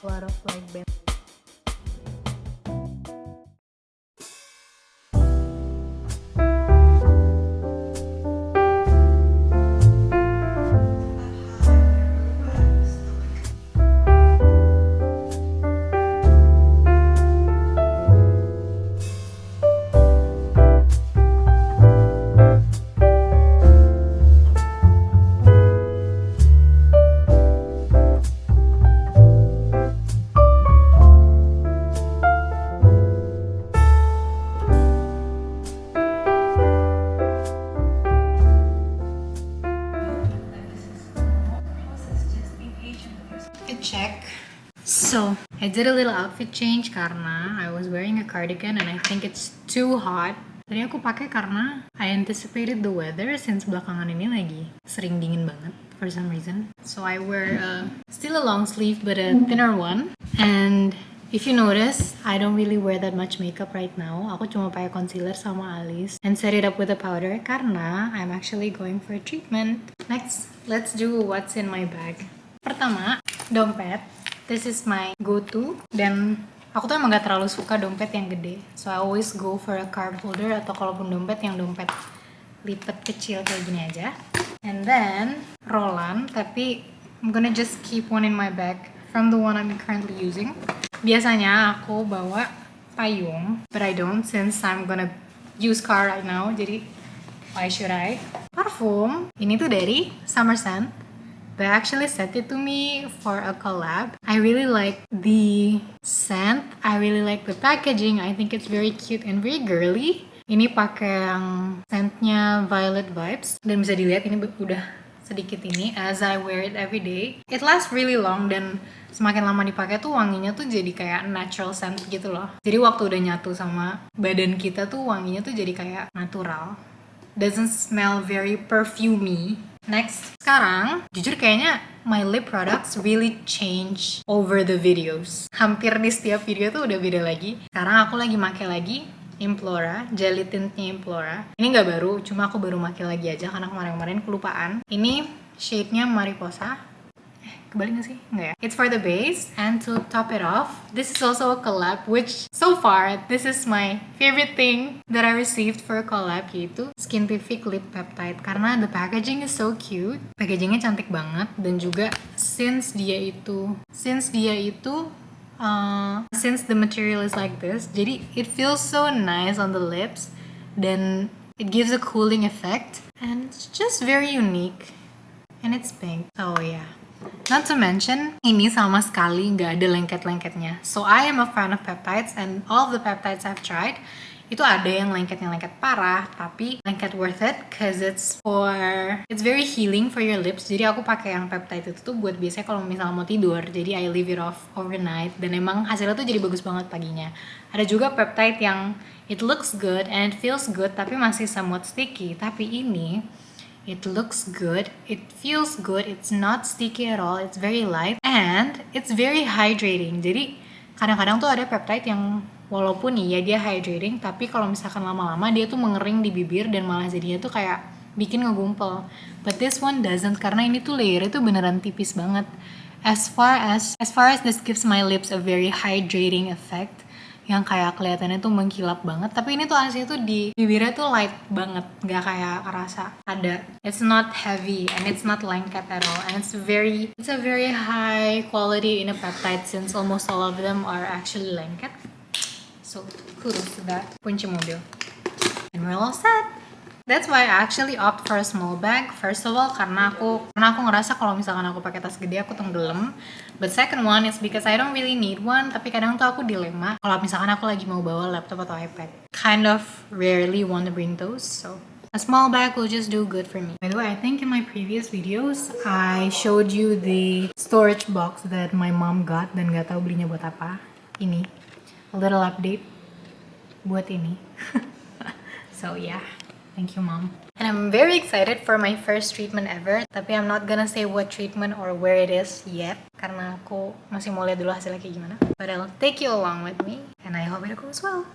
a lot of like bad. Check. So I did a little outfit change karena I was wearing a cardigan and I think it's too hot. Tadi aku pakai karena I anticipated the weather since belakangan ini lagi sering dingin banget for some reason. So I wear still a long sleeve but a thinner one. And if you notice, I don't really wear that much makeup right now. Aku cuma pakai concealer sama alis and set it up with a powder karena I'm actually going for a treatment. Next, let's do what's in my bag. Pertama, dompet. This is my go-to. Dan aku tuh emang gak terlalu suka dompet yang gede. So I always go for a card holder atau kalaupun dompet yang dompet lipat kecil kayak gini aja. And then, roll-on. Tapi I'm gonna just keep one in my bag from the one I'm currently using. Biasanya aku bawa payung. But I don't since I'm gonna use car right now. Jadi, why should I? Parfum. Ini tuh dari Summer Scent. They actually sent it to me for a collab. I really like the scent. I really like the packaging. I think it's very cute and very girly. Ini pakai yang scentnya Violet Vibes. Dan bisa dilihat ini udah sedikit ini as I wear it every day. It lasts really long dan semakin lama dipakai tuh wanginya tuh jadi kayak natural scent gitu loh. Jadi waktu udah nyatu sama badan kita tuh wanginya tuh jadi kayak natural. Doesn't smell very perfumey. Next, sekarang jujur kayaknya my lip products really change over the videos. Hampir di setiap video tuh udah beda lagi. Sekarang aku lagi make lagi Implora, jelly tintnya Implora. Ini nggak baru, cuma aku baru make lagi aja karena kemarin-kemarin kelupaan. Ini shade-nya Mariposa. Kebalik gak sih? Enggak ya? It's for the base, and to top it off, this is also a collab, which so far, this is my favorite thing that I received for a collab, yaitu Skintific Lip Peptide. Karena the packaging is so cute, packagingnya cantik banget, dan juga since the material is like this, jadi it feels so nice on the lips, dan it gives a cooling effect, and it's just very unique, and it's pink. Oh yeah. Not to mention, ini sama sekali nggak ada lengket-lengketnya. So I am a fan of peptides and all of the peptides I've tried, itu ada yang lengket parah, tapi lengket worth it cause it's very healing for your lips. Jadi aku pakai yang peptide itu tuh buat biasanya kalau misalnya mau tidur, jadi I leave it off overnight dan emang hasilnya tuh jadi bagus banget paginya. Ada juga peptide yang it looks good and it feels good tapi masih somewhat sticky, tapi ini it looks good, it feels good, it's not sticky at all, it's very light, and it's very hydrating. Jadi kadang-kadang tuh ada peptide yang walaupun iya dia hydrating, tapi kalau misalkan lama-lama dia tuh mengering di bibir dan malah jadinya tuh kayak bikin ngegumpel. But this one doesn't, karena ini tuh layernya tuh beneran tipis banget. As far as this gives my lips a very hydrating effect, yang kayak kelihatannya tuh mengkilap banget, tapi ini tuh aslinya tuh di bibirnya tuh light banget, gak kayak kerasa ada. It's not heavy and it's not lengket at all, and it's a very high quality in a peptide since almost all of them are actually lengket. So kudos to that. Kunci mobil, and we're all set. That's why I actually opt for a small bag. First of all, karena aku ngerasa kalau misalkan aku pakai tas gede aku tenggelam. But second one is because I don't really need one. Tapi kadang tuh aku dilema kalau misalkan aku lagi mau bawa laptop atau iPad. Kind of rarely want to bring those. So a small bag will just do good for me. By the way, I think in my previous videos I showed you the storage box that my mom got dan gak tahu belinya buat apa. Ini a little update buat ini. So yeah. Thank you, Mom. And I'm very excited for my first treatment ever. Tapi I'm not gonna say what treatment or where it is yet. Karena aku masih mau lihat dulu hasilnya kayak gimana. But I'll take you along with me. And I hope it goes well.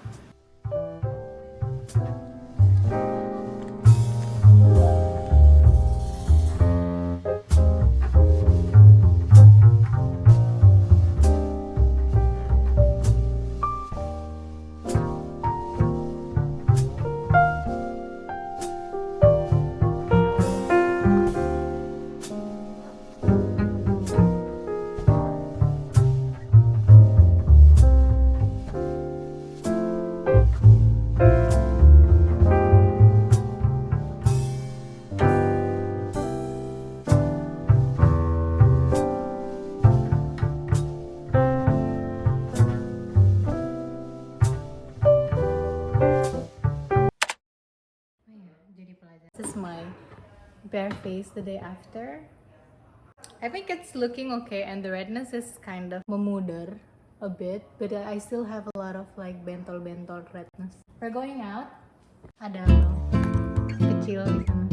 bare face the day after. I think it's looking okay, and the redness is kind of memudar a bit, but I still have a lot of like bentol-bentol redness. We're going out. Ada kecil di sana.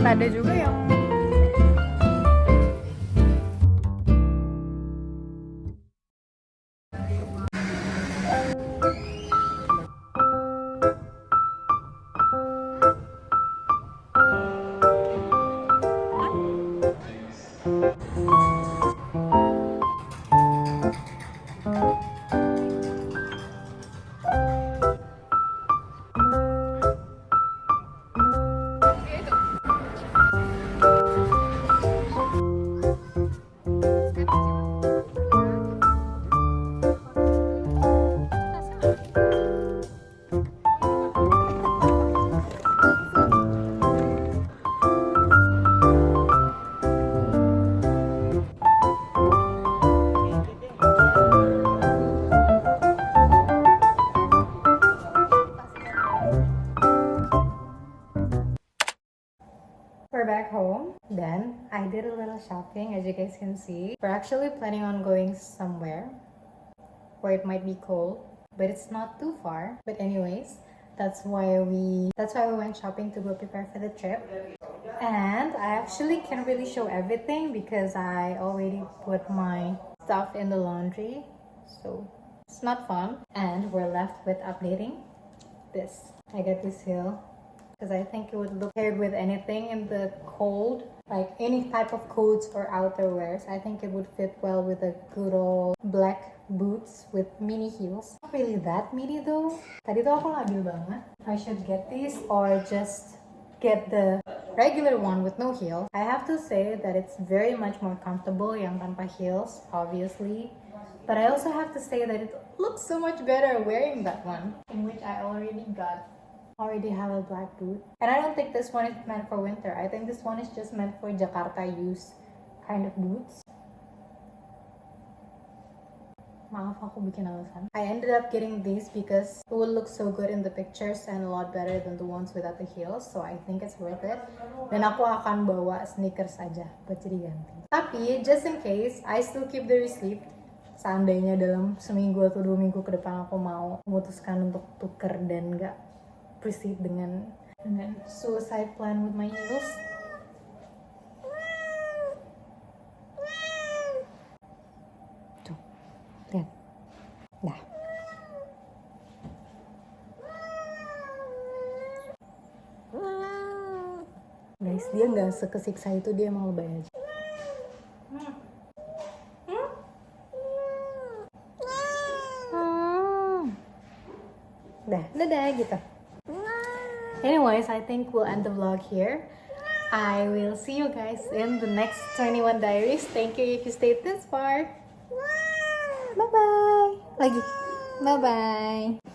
Ada juga yang we're back home. Then I did a little shopping, as you guys can see. We're actually planning on going somewhere where it might be cold, but it's not too far. But anyways, that's why we went shopping, to go prepare for the trip. And I actually can't really show everything because I already put my stuff in the laundry, so it's not fun. And we're left with updating this. I got this heel because I think it would look paired with anything in the cold, like any type of coats or outerwears. I think it would fit well with the good old black boots with mini heels. Not really that mini though. Tadi tuh aku labil banget. I should get these or just get the regular one with no heel. I have to say that it's very much more comfortable yang tanpa heels, obviously. But I also have to say that it looks so much better wearing that one, in which I already have a black boot. And I don't think this one is meant for winter. I think this one is just meant for Jakarta use kind of boots. Maaf, aku bikin alasan. I ended up getting these because it will look so good in the pictures and a lot better than the ones without the heels. So I think it's worth it. Dan aku akan bawa sneakers aja buat jadi ganti. Tapi just in case, I still keep the receipt. Seandainya dalam seminggu atau 2 minggu ke depan aku mau memutuskan untuk tuker dan gak proceed dengan suicide plan with my heels. Tuh, lihat. Dah. Guys, dia nggak sekesiksa itu, dia emang lebay aja. Dah, dadah gitu. Anyways, I think we'll end the vlog here. I will see you guys in the next 21 Diaries. Thank you if you stayed this far. Bye-bye. Lagi. Bye-bye.